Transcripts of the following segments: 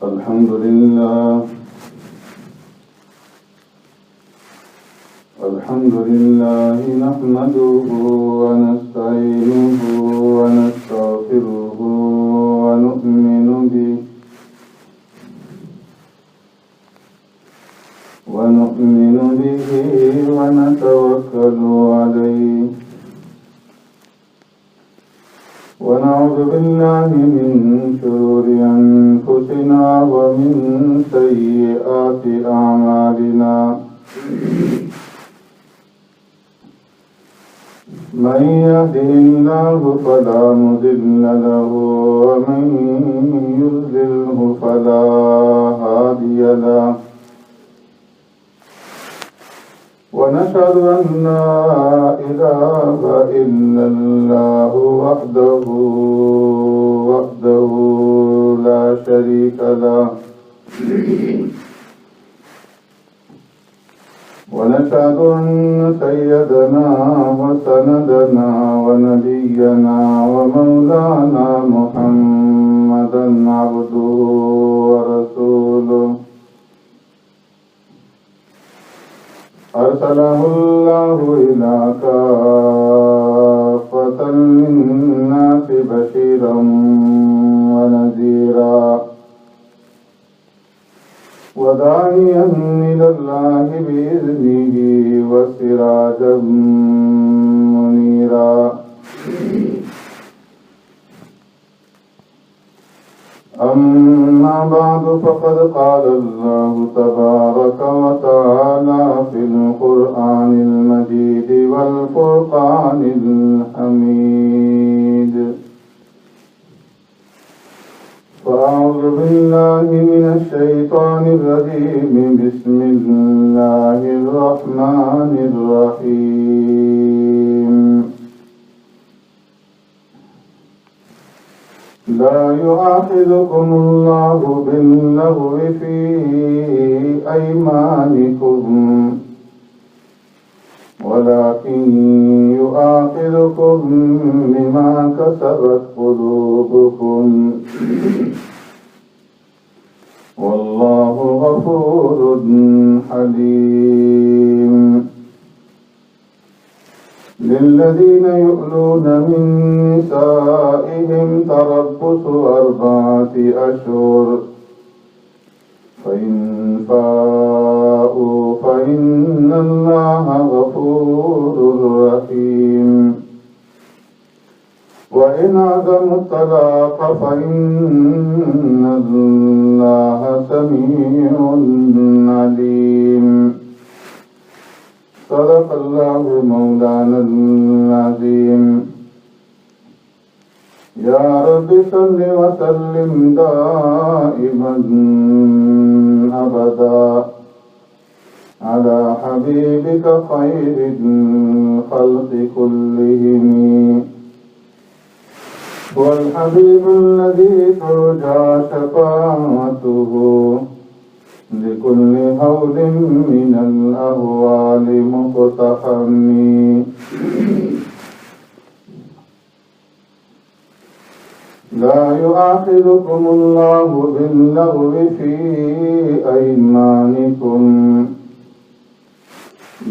الحمد لله نحمده ونستعينه ونستغفره ونؤمن به ونتوكل عليه ونعوذ بالله من شرور أنفسنا ومن سيئات أعمالنا من يهده الله فلا مضل له ومن يضلله فلا هادي له ونشهد أن لا إله إلا الله وحده لا شريك له ونشهد أن سيدنا وسندنا ونبينا ومولانا محمدا عبده ورسوله أرسله الله إلى كافة للناس بشيرا ونذيرا وداعيا إلى الله بإذنه وسراجا منيرا أما بعد فقد قال الله تبارك وتعالى في القرآن المجيد والفرقان الحميد فأعوذ بالله من الشيطان الرجيم بسم الله الرحمن الرحيم لا يؤاخذكم الله باللغو في أيمانكم ولكن يؤاخذكم بما كسبت قلوبكم والله غفور حليم للذين يؤلون من نسائهم تربص 4 أشهر فإن فاءوا فإن الله غفور رحيم وإن عزموا الطلاق فإن الله سميع عليم صدق الله مولانا العظيم يا رب صل وسلم دائما أبدا على حبيبك خير الخلق كلهم هو الحبيب الذي ترجى شفاعته لكل هول من الأهوال مقتحم لا يؤاخذكم الله باللغو في أيمانكم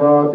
4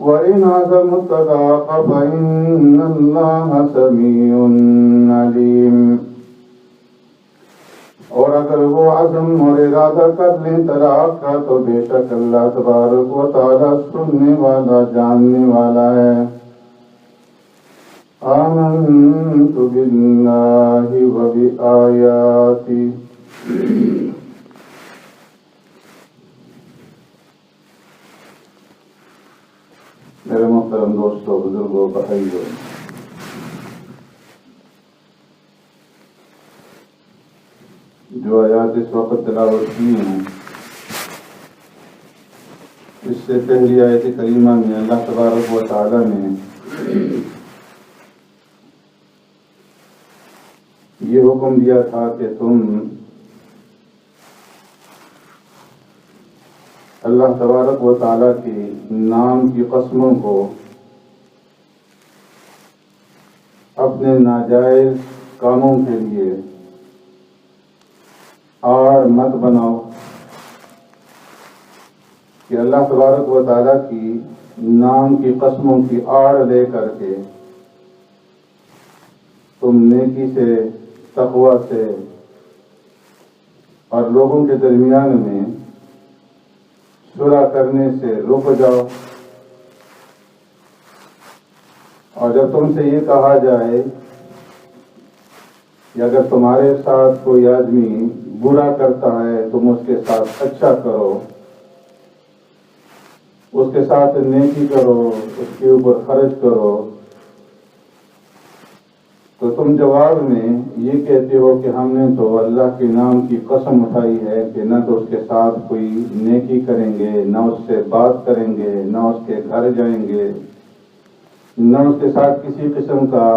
وإن عزموا الطلاق فإن الله سميع عليم۔ اور اگر وہ عزم اور ارادہ کر لیں طلاق کا تو بے شک اللہ تبارک و تعالی سننے والا جاننے والا ہے۔ آمنت باللہ و بآیاتی۔ میرے محترم دوستوں، بزرگوں، بھائیوں، جو آیات اس وقت تلاوت کی ہیں، اس سے پہلی آیت کریمہ میں اللہ تبارک و تعالی نے یہ حکم دیا تھا کہ تم اللہ تبارک و تعالی کے نام کی قسموں کو اپنے ناجائز کاموں کے لیے آڑ مت بناؤ، کہ اللہ تبارک و تعالی کی نام کی قسموں کی آڑ لے کر کے تم نیکی سے، تقوی سے اور لوگوں کے درمیان میں صلح کرنے سے رک جاؤ۔ اور جب تم سے یہ کہا جائے کہ اگر تمہارے ساتھ کوئی آدمی برا کرتا ہے تم اس کے ساتھ اچھا کرو، اس کے ساتھ نیکی کرو، اس کے اوپر خرچ کرو، تو تم جواب میں یہ کہتے ہو کہ ہم نے تو اللہ کے نام کی قسم اٹھائی ہے کہ نہ تو اس کے ساتھ کوئی نیکی کریں گے، نہ اس سے بات کریں گے، نہ اس کے گھر جائیں گے، نہ اس کے ساتھ کسی قسم کا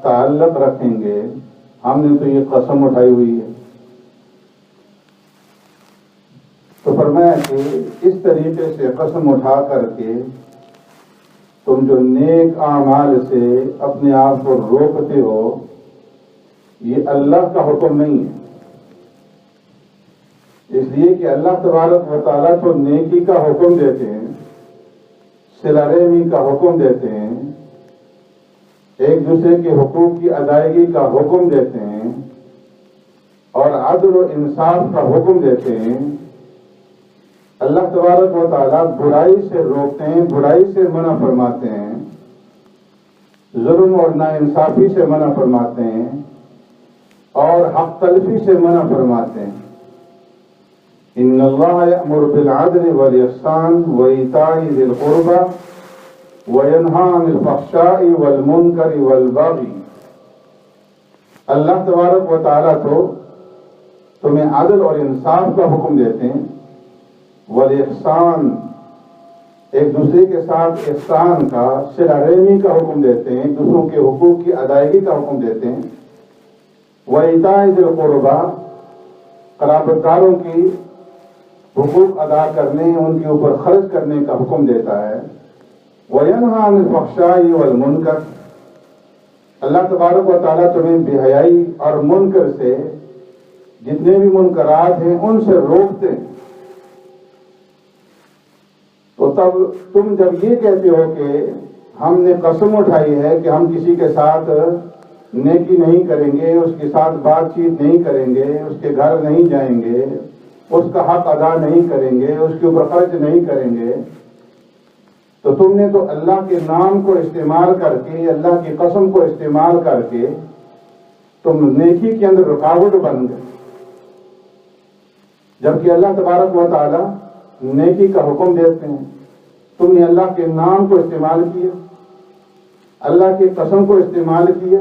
تعلق رکھیں گے، ہم نے تو یہ قسم اٹھائی ہوئی ہے۔ تو فرمایا کہ اس طریقے سے قسم اٹھا کر کے تم جو نیک اعمال سے اپنے آپ کو روکتے ہو، یہ اللہ کا حکم نہیں ہے۔ اس لیے کہ اللہ تبارک و تعالیٰ تو نیکی کا حکم دیتے ہیں، صلہ رحمی کا حکم دیتے ہیں، ایک دوسرے کے حقوق کی ادائیگی کا حکم دیتے ہیں، اور عدل و انصاف کا حکم دیتے ہیں۔ اللہ تبارک و تعالیٰ برائی سے روکتے ہیں، برائی سے منع فرماتے ہیں، ظلم اور ناانصافی سے منع فرماتے ہیں، اور حق تلفی سے منع فرماتے ہیں۔ ان اللہ یأمر بالعدل والاحسان وایتاء ذی القربى وینہی عن الفحشاء والمنکر والبغی۔ اللہ تبارک و تعالیٰ تو تمہیں عدل اور انصاف کا حکم دیتے ہیں، والاحسان، ایک دوسرے کے ساتھ احسان کا، صلہ رحمی کا حکم دیتے ہیں، دوسروں کے حقوق کی ادائیگی کا حکم دیتے ہیں، وایتاء ذی القربى، قرابت داروں کی حقوق ادا کرنے، ان کے اوپر خرچ کرنے کا حکم دیتا ہے، وینہی عن الفحشاء والمنکر، اللہ تبارک و تعالیٰ تمہیں بے حیائی اور منکر سے، جتنے بھی منکرات ہیں ان سے روکتے ہیں۔ تو تب تم جب یہ کہتے ہو کہ ہم نے قسم اٹھائی ہے کہ ہم کسی کے ساتھ نیکی نہیں کریں گے، اس کے ساتھ بات چیت نہیں کریں گے، اس کے گھر نہیں جائیں گے، اس کا حق ادا نہیں کریں گے، اس کے اوپر خرچ نہیں کریں گے، تو تم نے تو اللہ کے نام کو استعمال کر کے، اللہ کی قسم کو استعمال کر کے تم نیکی کے اندر رکاوٹ بن گئے، جبکہ اللہ تبارک و تعالی نیکی کا حکم دیتے ہیں۔ تم نے اللہ کے نام کو استعمال کیا، اللہ کی قسم کو استعمال کیا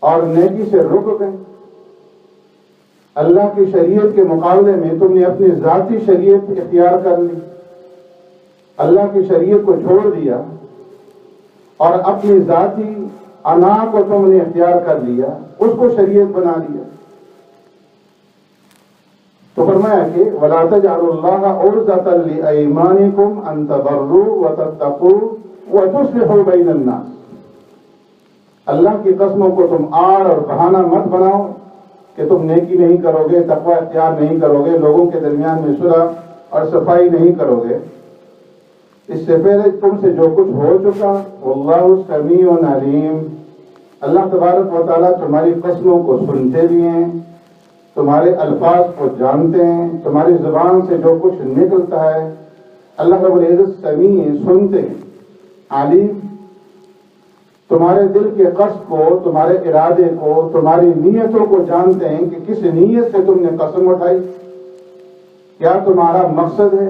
اور نیکی سے رک گئے۔ اللہ کی شریعت کے مقابلے میں تم نے اپنی ذاتی شریعت اختیار کر لی، اللہ کی شریعت کو چھوڑ دیا اور اپنی ذاتی انا کو تم نے اختیار کر لیا، اس کو شریعت بنا لیا۔ تو فرمایا کہ وَلَا تَجْعَلُوا اللَّهَ عُرْضَةً لِأَيْمَانِكُمْ أَن تَبَرُّوا وَتَتَّقُوا وَتُصْلِحُوا بَيْنَ النَّاسِ۔ اللہ کی قسموں کو تم آڑ اور بہانہ مت بناؤ کہ تم نیکی نہیں کرو گے، تقوی اختیار نہیں کرو گے، لوگوں کے درمیان میں صلح اور صفائی نہیں کرو گے، اس سے پہلے تم سے جو کچھ ہو چکا، واللہ سمیع علیم، اللہ تبارک و تعالیٰ تمہاری قسموں کو سنتے بھی ہیں، تمہارے الفاظ کو جانتے ہیں، تمہاری زبان سے جو کچھ نکلتا ہے اللہ رب العزت سمیع ہیں، سنتے ہیں، علیم، تمہارے دل کے قصد کو، تمہارے ارادے کو، تمہاری نیتوں کو جانتے ہیں کہ کس نیت سے تم نے قسم اٹھائی، کیا تمہارا مقصد ہے،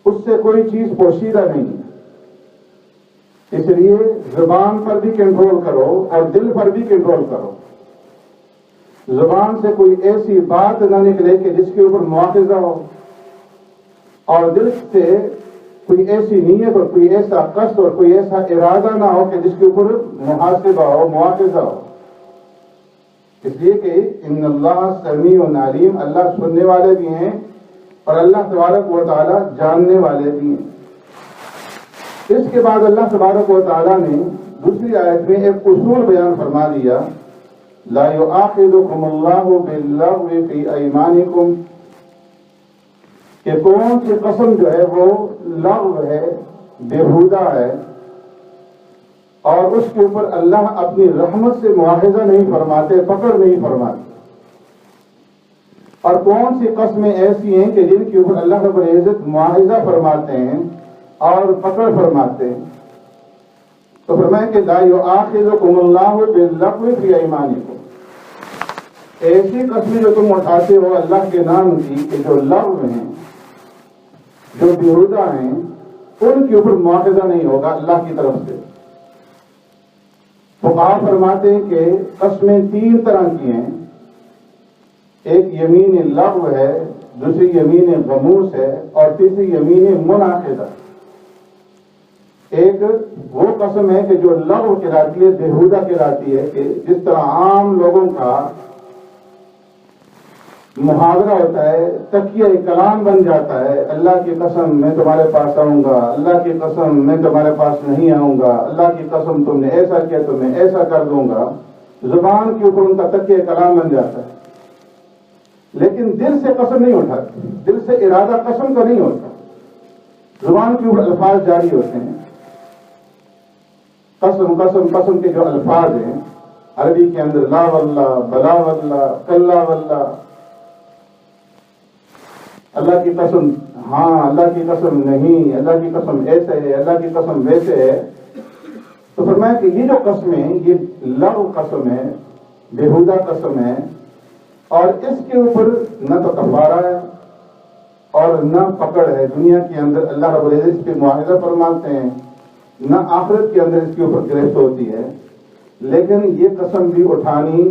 اس سے کوئی چیز پوشیدہ نہیں ہے۔ اس لیے زبان پر بھی کنٹرول کرو اور دل پر بھی کنٹرول کرو۔ زبان سے کوئی ایسی بات نہ نکلے کہ جس کے اوپر مواخذہ ہو، اور دل سے کوئی ایسی نیت اور کوئی ایسا قصد اور کوئی ایسا ارادہ نہ ہو کہ جس کے اوپر محاسبہ ہو، مواخذہ ہو۔ اس لیے کہ ان اللہ سمیع علیم، اللہ سننے والے بھی ہیں اور اللہ تبارک و تعالیٰ جاننے والے بھی ہیں۔ اس کے بعد اللہ تبارک و تعالیٰ نے دوسری آیت میں ایک اصول بیان فرما دیا، لا یؤاخذکم اللہ باللغو فی ایمانکم، کہ کون سی قسم جو ہے وہ لغو ہے، بےہودہ ہے، اور اس کے اوپر اللہ اپنی رحمت سے مواخذہ نہیں فرماتے، پکڑ نہیں فرماتے، اور کون سی قسمیں ایسی ہیں کہ جن کے اوپر اللہ رب العزت مواخذہ فرماتے ہیں اور پکڑ فرماتے ہیں۔ تو فرمایا کہ لا یؤاخذکم اللہ باللغو فی ایمانکم، ایسی قسمیں جو تم اٹھاتے ہو اللہ کے نام کی کہ جو لغو ہیں، جو بےہودہ ہیں، ان کے اوپر مواخذہ نہیں ہوگا اللہ کی طرف سے۔ فقہا فرماتے ہیں کہ قسمیں تین طرح کی ہیں، ایک یمین لغو ہے، دوسری یمین غموس ہے، اور تیسری یمین منعقدہ۔ ایک وہ قسم ہے کہ جو لغو کہلاتی ہے، بےہودہ کہلاتی ہے، کہ جس طرح عام لوگوں کا محاورہ ہوتا ہے، تکیہ کلام بن جاتا ہے، اللہ کی قسم میں تمہارے پاس آؤں گا، اللہ کی قسم میں تمہارے پاس نہیں آؤں گا، اللہ کی قسم تم نے ایسا کیا تو میں ایسا کر دوں گا، زبان کے اوپر ان کا تکیہ کلام بن جاتا ہے، لیکن دل سے قسم نہیں اٹھاتے، دل سے ارادہ قسم کا نہیں ہوتا، زبان کے اوپر الفاظ جاری ہوتے ہیں۔ قسم قسم قسم کے جو الفاظ ہیں عربی کے اندر، لا واللہ، بلا واللہ، کلا واللہ، اللہ کی قسم ہاں، اللہ کی قسم نہیں، اللہ کی قسم ایسے ہے، اللہ کی قسم ویسے ہے۔ تو فرمایا کہ یہ جو قسمیں، یہ لغو قسم ہے، بےہودہ قسم ہے، اور اس کے اوپر نہ تو کفارہ ہے اور نہ پکڑ ہے۔ دنیا کے اندر اللہ رب العزت اس پہ معاہدہ فرماتے ہیں، نہ آخرت کے اندر اس کے اوپر گرفت ہوتی ہے، لیکن یہ قسم بھی اٹھانی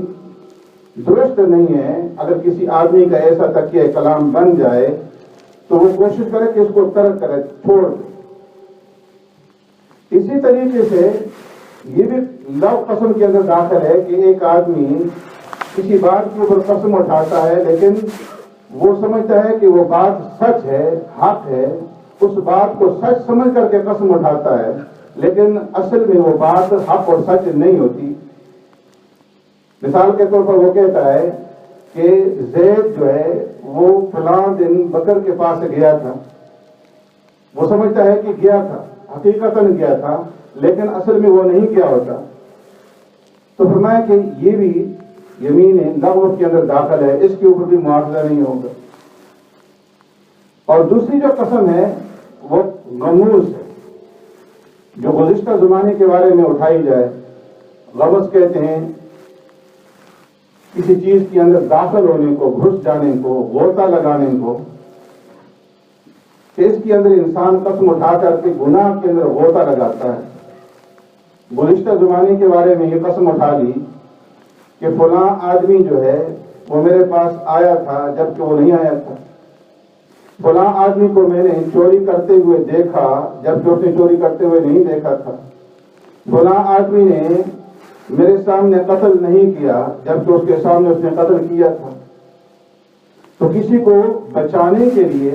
درست نہیں ہے۔ اگر کسی آدمی کا ایسا تکیہ کلام بن جائے تو وہ کوشش کرے کہ اس کو ترک کرے، چھوڑ دے۔ اسی طریقے سے یہ بھی لغو قسم کے اندر داخل ہے کہ ایک آدمی کسی بات کے اوپر قسم اٹھاتا ہے، لیکن وہ سمجھتا ہے کہ وہ بات سچ ہے، حق ہے، اس بات کو سچ سمجھ کر کے قسم اٹھاتا ہے، لیکن اصل میں وہ بات حق اور سچ نہیں ہوتی۔ مثال کے طور پر وہ کہتا ہے کہ زید جو ہے وہ فلاں دن بکر کے پاس گیا تھا، وہ سمجھتا ہے کہ گیا تھا، حقیقتاً گیا تھا، لیکن اصل میں وہ نہیں گیا ہوتا۔ تو فرمایا کہ یہ بھی یمین لغو کے اندر داخل ہے، اس کے اوپر بھی مواخذہ نہیں ہوگا۔ اور دوسری جو قسم ہے وہ غموس ہے، جو گزشتہ زمانے کے بارے میں اٹھائی جائے۔ غمز کہتے ہیں کسی چیز کے اندر داخل ہونے کو، گھس جانے کو، غوطہ لگانے کو، کہ اس کے اندر انسان قسم اٹھا کر کے گناہ کے اندر غوطہ لگاتا ہے۔ گزشتہ زمانے کے بارے میں یہ قسم اٹھا لی کہ فلاں آدمی جو ہے وہ میرے پاس آیا تھا جبکہ وہ نہیں آیا تھا، فلاں آدمی کو میں نے چوری کرتے ہوئے دیکھا جبکہ اس نے چوری کرتے ہوئے نہیں دیکھا تھا، فلاں آدمی نے میرے سامنے قتل نہیں کیا جبکہ اس کے سامنے اس نے قتل کیا تھا۔ تو کسی کو بچانے کے لیے،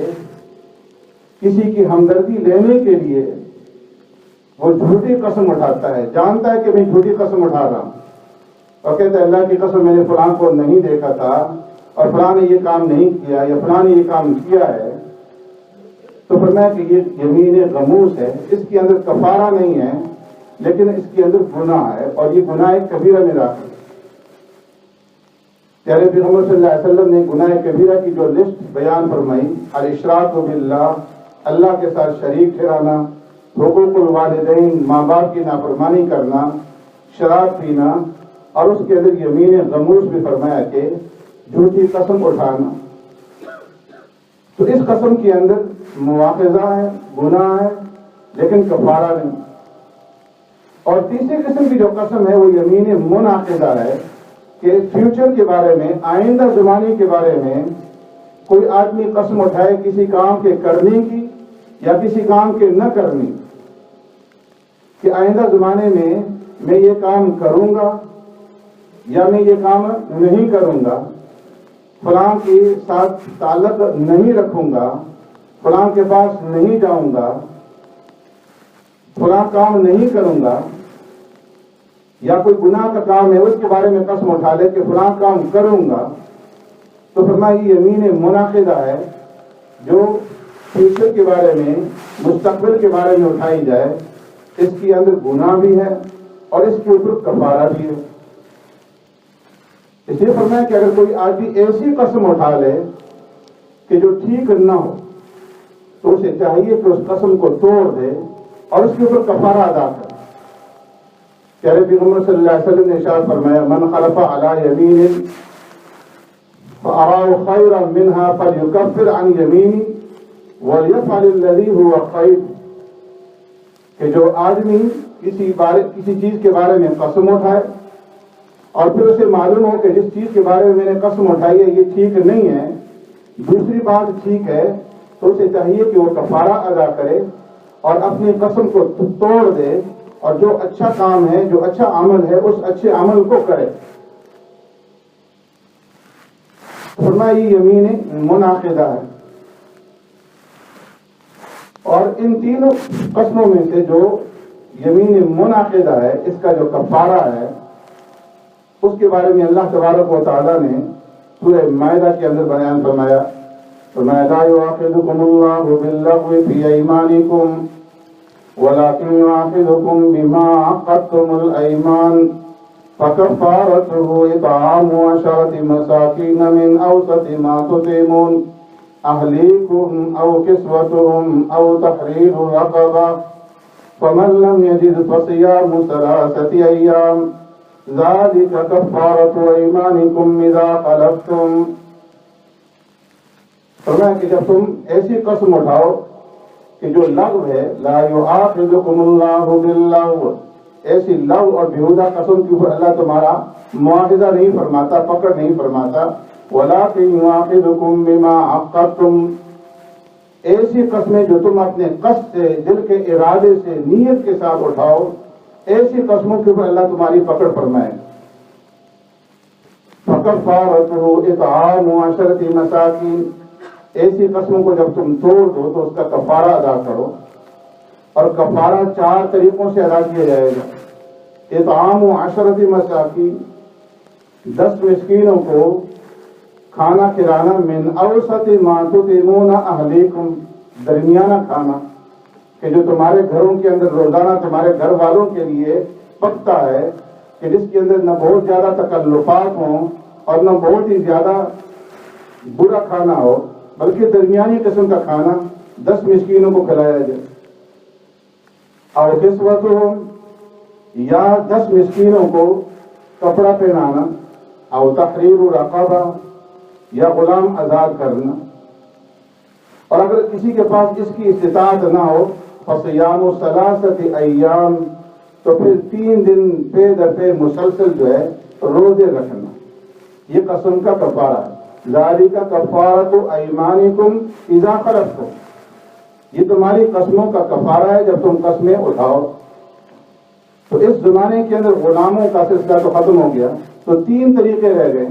کسی کی ہمدردی لینے کے لیے وہ جھوٹی قسم اٹھاتا ہے، جانتا ہے کہ میں جھوٹی قسم اٹھا رہا ہوں، اور کہتا ہے اللہ کی قسم میں نے فلاں کو نہیں دیکھا تھا اور فلاں نے یہ کام نہیں کیا یا فلاں نے یہ کام کیا ہے۔ تو فرمایا کہ یہ یمین غموس ہے، اس کے اندر کفارہ نہیں ہے لیکن اس کے اندر گناہ ہے، اور یہ گناہ کبیرہ میں داخل ہے۔ پیارے پیغمبر صلی اللہ علیہ وسلم نے گناہ کبیرہ کی جو لسٹ بیان فرمائی، الاشراک باللہ، اللہ کے ساتھ شریک ٹھہرانا، حقوق الوالدین، ماں باپ کی نافرمانی کرنا، شراب پینا، اور اس کے اندر یمین غموس بھی فرمایا کہ جھوٹی قسم اٹھانا۔ تو اس قسم کے اندر مواخذہ ہے، گناہ ہے، لیکن کفارہ نہیں۔ اور تیسری قسم کی جو قسم ہے وہ یمین منعقدہ ہے کہ فیوچر کے بارے میں، آئندہ زمانے کے بارے میں کوئی آدمی قسم اٹھائے کسی کام کے کرنے کی یا کسی کام کے نہ کرنے، کہ آئندہ زمانے میں یہ کام کروں گا یا میں یہ کام نہیں کروں گا، فلاں کے ساتھ تعلق نہیں رکھوں گا، فلاں کے پاس نہیں جاؤں گا، فلاں کام نہیں کروں گا، یا کوئی گناہ کا کام ہے اس کے بارے میں قسم اٹھا لے کہ فلاں کام کروں گا، تو فرمایا یہ یمین منعقدہ ہے جو فیوچر کے بارے میں، مستقبل کے بارے میں اٹھائی جائے، اس کے اندر گناہ بھی ہے اور اس کے اوپر کفارہ بھی ہے۔ اس لیے فرمایا کہ اگر کوئی آدمی ایسی قسم اٹھا لے کہ جو ٹھیک نہ ہو تو اسے چاہیے کہ اس قسم کو توڑ دے اور اس کے اوپر کفارہ ادا کرے۔ پیارے پیغمبر صلی اللہ علیہ وسلم نے ارشاد فرمایا، من خلف علی یمین فأراه خیرا منها فلیکفر عن یمینہ ولیفعل الذی هو خیر، کہ جو آدمی کسی چیز کے بارے میں قسم اٹھائے اور پھر اسے معلوم ہو کہ جس چیز کے بارے میں میں نے قسم اٹھائی ہے یہ ٹھیک نہیں ہے، دوسری بات ٹھیک ہے، تو اسے چاہیے کہ وہ کفارہ ادا کرے اور اپنی قسم کو توڑ دے اور جو اچھا کام ہے، جو اچھا عمل ہے، اس اچھے عمل کو کرے۔ فرمایا یہ یمین منعقدہ ہے۔ اور ان تینوں قسموں میں سے جو یمین منعقدہ ہے، اس کا جو کفارہ ہے، اس کے بارے میں اللہ تبارک و تعالیٰ نے سورہ مائدہ کے اندر بیان فرمایا، لا یؤاخذکم اللہ باللغو فی ایمانکم ولکن یؤاخذکم بما عقدتم الایمان فکفارته اطعام عشرة مساکین من اوسط ما تطعمون اہلیکم او کسوتهم او تحریر رقبہ فمن لم یجد فصیام ثلاثة ایام ذالک کفارۃ ایمانکم اذا حلفتم۔ فرمایا کہ جب تم ایسی قسم اٹھاؤ کہ جو لغو ہے، لا یؤاخذکم اللہ باللغو، ایسی لغو اور بیہودہ قسم کے اوپر اللہ تمہارا مواخذہ نہیں فرماتا، پکڑ نہیں فرماتا، وَلَٰكِن يُؤَاخِذُكُم بِمَا عَقَّدتُّم، ایسی قسمیں جو تم اپنے قصد سے، دل کے ارادے سے، نیت کے ساتھ اٹھاؤ، ایسی قسموں کے اوپر اللہ تمہاری پکڑ فرمائے۔ فَكَفَّارَتُهُ إِطْعَامُ عَشَرَةِ مَسَاكِينَ، ایسی قسموں کو جب تم توڑ دو تو اس کا کفارہ ادا کرو، اور کفارہ 4 طریقوں سے ادا کیا جائے گا۔ اطعام 10 مساکین، 10 مسکینوں کو کھانا کھلانا، من اوسط ما تطعمون اہلیکم، درمیانہ کھانا کہ جو تمہارے گھروں کے اندر روزانہ تمہارے گھر والوں کے لیے پکتا ہے، کہ جس کے اندر نہ بہت زیادہ تکلفات ہوں اور نہ بہت ہی زیادہ برا کھانا ہو، بلکہ درمیانی قسم کا کھانا 10 مسکینوں کو کھلایا جائے۔ اور کسوتہم، یا 10 مسکینوں کو کپڑا پہنانا، او تحریر رقبہ، یا غلام آزاد کرنا۔ اور اگر کسی کے پاس اس کی استطاعت نہ ہو، فصیام 3 ایام، تو پھر 3 دن پے در پے مسلسل جو ہے روزے رکھنا، یہ قسم کا کفارہ ہے۔ ذالک کفارۃ ایمانکم اذا حلفتم، یہ تمہاری قسموں کا کفارہ ہے جب تم قسمیں اٹھاؤ۔ تو اس زمانے کے اندر غلاموں کا سلسلہ تو ختم ہو گیا، تو 3 طریقے رہ گئے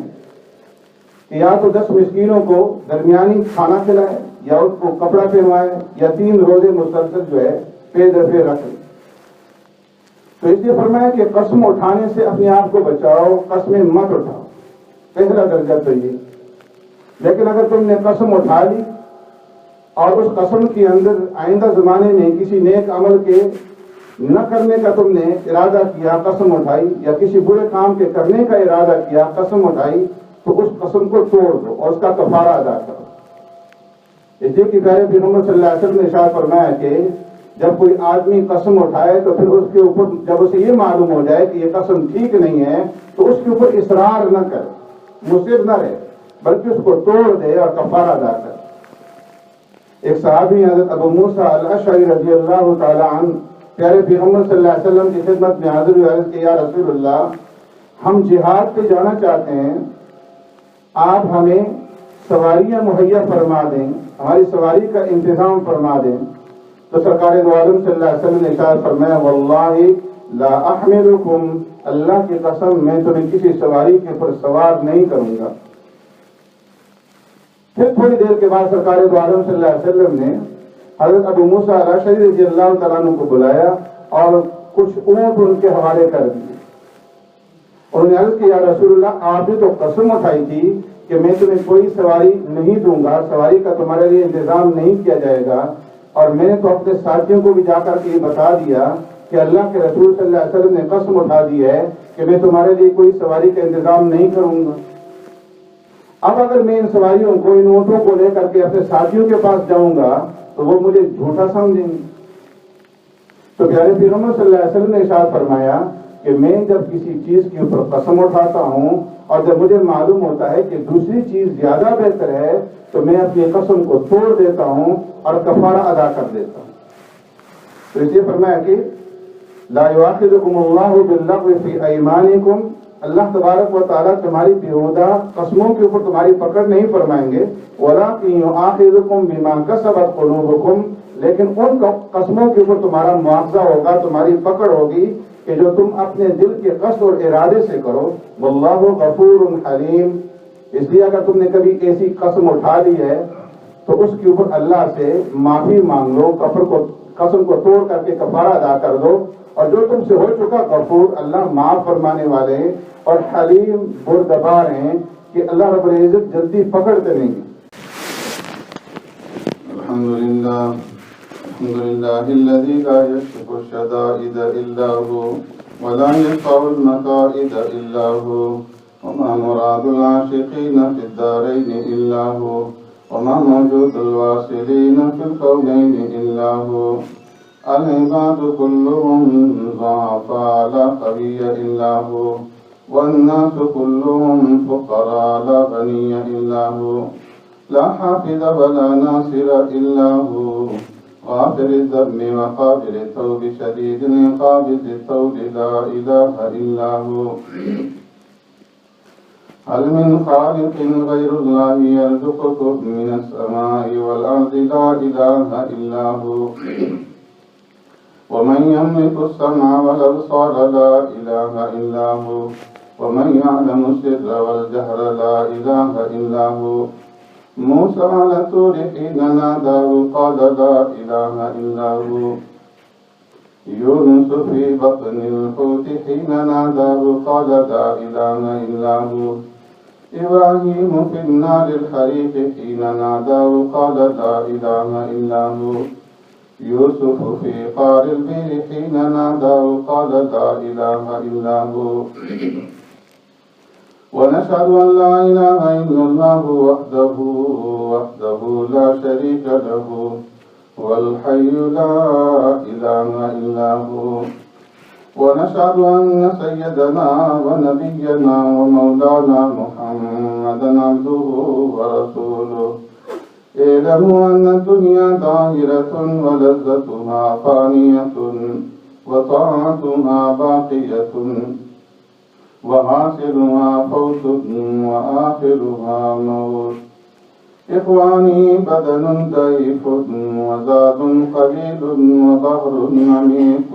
کہ یا تو 10 مسکینوں کو درمیانی کھانا کھلائے، یا اس کو کپڑا پہنوائے، یا 3 روزے مسلسل جو ہے پے در پے رکھے۔ تو اس لیے فرمایا کہ قسم اٹھانے سے اپنے آپ کو بچاؤ، قسمیں مت اٹھاؤ، پہلا درجہ تو یہ۔ لیکن اگر تم نے قسم اٹھا لی اور اس قسم کے اندر آئندہ زمانے میں کسی نیک عمل کے نہ کرنے کا تم نے ارادہ کیا، قسم اٹھائی، یا کسی برے کام کے کرنے کا ارادہ کیا، قسم اٹھائی، تو اس قسم کو توڑ دو اور اس کا کفارہ ادا کرو۔ اس لیے کہ پیارے پیغمبر صلی اللہ علیہ وسلم نے ارشاد فرمایا کہ جب کوئی آدمی قسم اٹھائے تو پھر اس کے اوپر جب اسے یہ معلوم ہو جائے کہ یہ قسم ٹھیک نہیں ہے تو اس کے اوپر اصرار نہ کرے، مصر نہ رہے، بلکہ اس کو توڑ دے اور کفارہ ادا کرے۔ ایک صحابی حضرت ابو موسیٰ الاشعری رضی اللہ تعالی عنہ پیارے پیغمبر صلی اللہ علیہ وسلم کی خدمت میں حاضر ہوئے، عرض کہ یا رسول اللہ، ہم جہاد پہ جانا چاہتے ہیں، آپ ہمیں سواریاں مہیا فرما دیں، ہماری سواری کا انتظام فرما دیں۔ تو سرکار دو عالم صلی اللہ علیہ وسلم نے ارشاد فرمایا واللہ لا احملکم، اللہ کی قسم میں تمہیں کسی سواری کے اوپر سوار نہیں کروں گا۔ پھر تھوڑی دیر کے بعد سرکار دو عالم صلی اللہ علیہ وسلم نے حضرت ابو موسیٰ الاشعری رضی اللہ تعالیٰ عنہ کو بلایا اور کچھ اونٹ ان کے حوالے کر دیے۔ انہوں نے عرض کیا یا رسول اللہ، آپ نے تو قسم اٹھائی تھی کہ میں تمہیں کوئی سواری نہیں دوں گا، سواری کا تمہارے لیے انتظام نہیں کیا جائے گا، اور میں نے تو اپنے ساتھیوں کو بھی جا کر کے یہ بتا دیا کہ اللہ کے رسول صلی اللہ علیہ وسلم نے قسم اٹھا دی ہے کہ میں تمہارے لیے کوئی سواری کا انتظام نہیں کروں گا۔ اب اگر میں ان سواریوں کو، ان اونٹوں کو لے کر کے اپنے ساتھیوں کے پاس جاؤں گا تو وہ مجھے جھوٹا سمجھیں گے۔ تو پیارے پیغمبر صلی اللہ علیہ وسلم نے ارشاد فرمایا کہ میں جب کسی چیز کے اوپر قسم اٹھاتا ہوں اور جب مجھے معلوم ہوتا ہے کہ دوسری چیز زیادہ بہتر ہے تو میں اپنی قسم کو توڑ دیتا ہوں اور کفارہ ادا کر دیتا ہوں۔ تو اس لیے فرمایا کہ لا یؤاخذکم اللہ باللغو فی ایمانکم، اللہ تبارک و تعالیٰ تمہاری بیہودہ قسموں کے اوپر تمہاری پکڑ نہیں فرمائیں گے، وَلَٰكِن يُؤَاخِذُكُم بِمَا كَسَبَتْ قُلُوبُكُم، لیکن ان قسموں کے اوپر تمہارا مواخذہ ہوگا، تمہاری پکڑ ہوگی کہ جو تم اپنے دل کے قصد اور ارادے سے کرو۔ وَاللَّهُ غَفُورٌ حَلِيمٌ، اس لیے اگر تم نے کبھی ایسی قسم اٹھا لی ہے تو اس کے اوپر اللہ سے معافی مانگ لو، قسم کو توڑ کر کے کفارہ ادا کر دو، اور جو تم سے ہو چکا غفور، اللہ معاف فرمانے والے اور حلیم بردبار ہیں کہ اللہ رب العزت جلدی پکڑتے نہیں ہیں۔ الحمدللہ الذی لا یکشف الشدائد الا هو ولا يدفع المكائد الا هو وما مراد العاشقین فی الدارین الا هو وما موجود الواصلین فی الكونین الا هو العباد كلهم ضعفاء لا قوي إلا هو والناس كلهم فقراء لا غني إلا هو لا حافظ ولا ناصر إلا هو غافر الذنب وقابل التوب شديد العقاب ذي الطول لا إله إلا هو هل من خالق غير الله يرزقكم من السماء والأرض لا إله إلا هو ومن يملك السمع والأبصار لا إله إلا هو ومن يعلم السر والجهر لا إله إلا هو موسى على الطور حين ناداه قال لا إله إلا هو يونس في بطن الحوت حين ناداه قال لا إله إلا هو إبراهيم في النار الحريق حين ناداه قال لا إله إلا هو يوسف في قار البئر حين ناداه قال لا إله إلا هو ونشهد أن لا إله إلا الله وحده لا شريك له والحي لا إله إلا هو ونشهد أن سيدنا ونبينا ومولانا محمدا عبده ورسوله اعلموا أن الدنيا دائرة ولذتها فانية وطاعتها باقية وحاصلها فوت وآخرها موت إخواني بدن ضعيف وزاد قليل وبحر عميق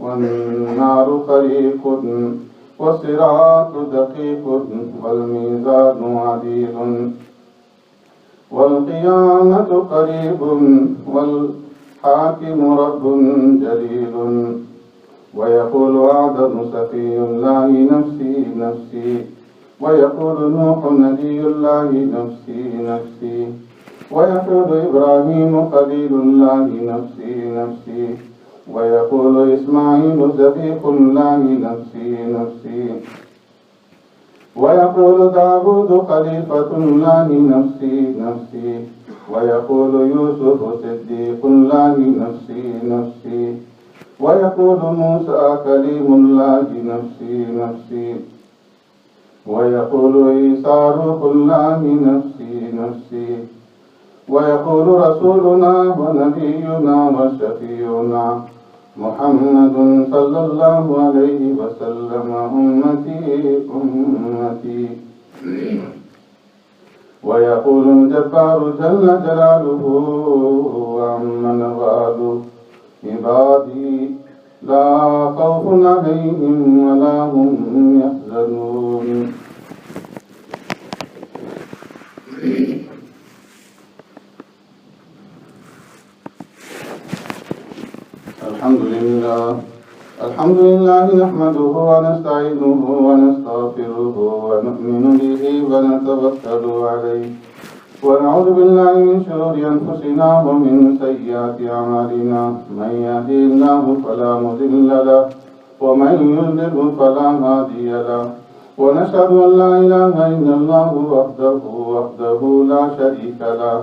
والنار خريق والصراط دقيق والميزان عديل والقيامة قريب والحاكم رب جليل ويقول آدم سفي الله نفسي نفسي ويقول نوح نبي الله نفسي نفسي ويقول إبراهيم خليل الله نفسي نفسي ويقول إسماعيل ذبيح الله نفسي نفسي ويقول داود خليفة الله نفسي نفسي ويقول يوسف صديق الله نفسي نفسي ويقول موسى كليم الله نفسي نفسي ويقول عيسى روح الله نفسي نفسي ويقول رسولنا ونبينا وشفيعنا محمد صلى الله عليه وسلم أمتي أمتي ويقول الجبار جل جلاله وعم نواله عبادي لا خوف عليهم ولا هم يحزنون. الحمد لله نحمده ونستعينه ونستغفره ونؤمن به ونتوكل عليه ونعوذ بالله من شرور أنفسنا ومن سيئات أعمالنا من يهده الله فلا مضل له ومن يضلل فلا هادي له ونشهد أن لا إله إلا الله وحده لا شريك له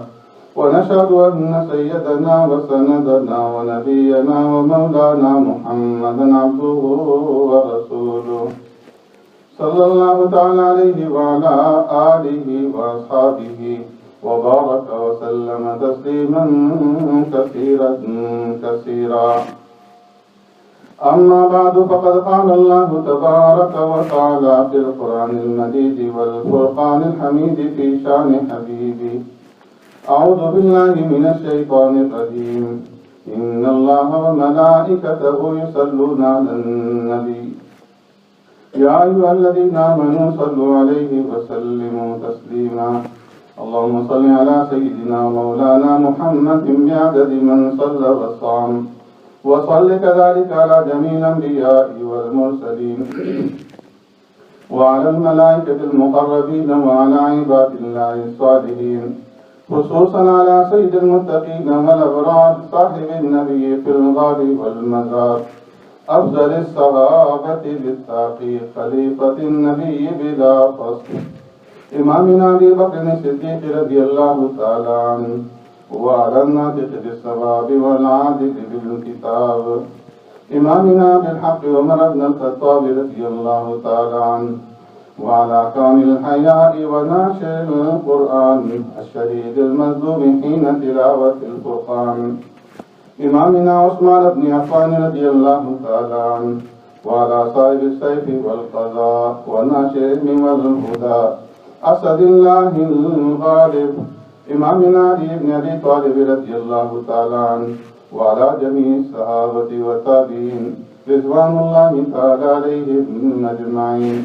ونشهد أن سيدنا وسندنا ونبينا ومولانا محمدا عبده ورسوله صلى الله تعالى عليه وعلى آله وأصحابه وبارك وسلم تسليما كثيرا كثيرا. أما بعد فقد قال الله تبارك وتعالى في القرآن المجيد والفرقان الحميد في شأن حبيبه أعوذ بالله من الشيطان الرجيم إن الله وملائكته يصلون على النبي يا أيها الذين آمنوا صلوا عليه وسلموا تسليما. اللهم صل على سيدنا مولانا محمد بعدد من صلى وصام وصل كذلك على جميع الأنبياء والمرسلين وعلى الملائكة المقربين وعلى عباد الله الصالحين خصوصا على سيد المتقين والأبرار صاحب النبي في الغار والمزار أفضل الصحابة بالتحقيق خليفة النبي بلا فصل إمامنا أبي بكر الصديق رضي الله تعالى عنه وعلى الناطق بالصواب والعادل بالكتاب إمامنا بالحق عمر بن الخطاب رضي الله تعالى عنه وعلى كامل الحياء وناشر القرآن الشديد المظلوم حين تلاوة الفرقان إمامنا عثمان بن عفان رضي الله تعالى عنه وعلى صاحب السيف والقضاء والناشر العلم والهدى أسد الله الغالب إمامنا علي بن أبي طالب رضي الله تعالى عنه وعلى جميع الصحابة والتابعين رضوان الله تعالى عليهم أجمعين.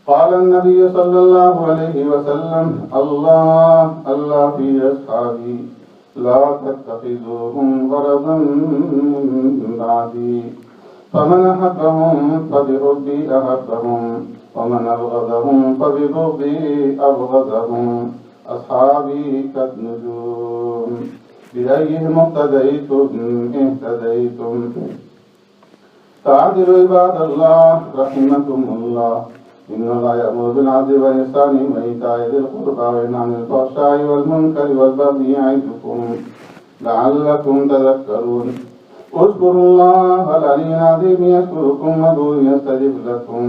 قال النبي صلى الله عليه وسلم الله الله في أصحابي لا تتخذوهم غرضا من بعدي فمن أحبهم فبحبي أحبهم ومن أبغضهم فببغضي أبغضهم أصحابي كالنجوم بأيهم اقتديتم اهتديتم. تعالوا عباد الله رحمكم الله إن الله يأمر بالعدل والإحسان وإيتاء ذي القربى وينهى عن الفحشاء والمنكر والبغي يعظكم لعلكم تذكرون. اذكروا الله العلي العظيم يذكركم وادعوه يستجب لكم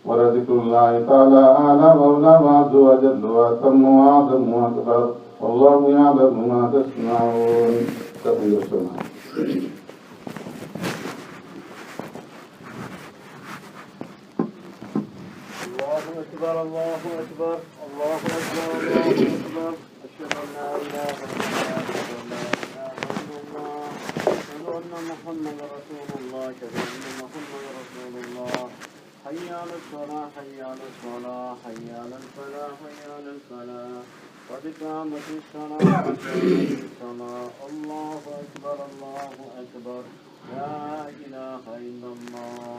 ولذكر الله تعالى أعلى وأولى وأعز وأجل وأتم وأعظم وأكبر والله يعلم ما تصنعون. الله أكبر الله أكبر الله أكبر الله أكبر أشهد أن لا إله إلا الله أشهد أن محمدا رسول الله أشهد أن محمدا رسول الله. حي على الصلاة حي على الصلاة حي على الفلاح حي على الفلاح قد قامت الصلاة قد قامت الصلاة. الله أكبر الله أكبر لا إله إلا الله.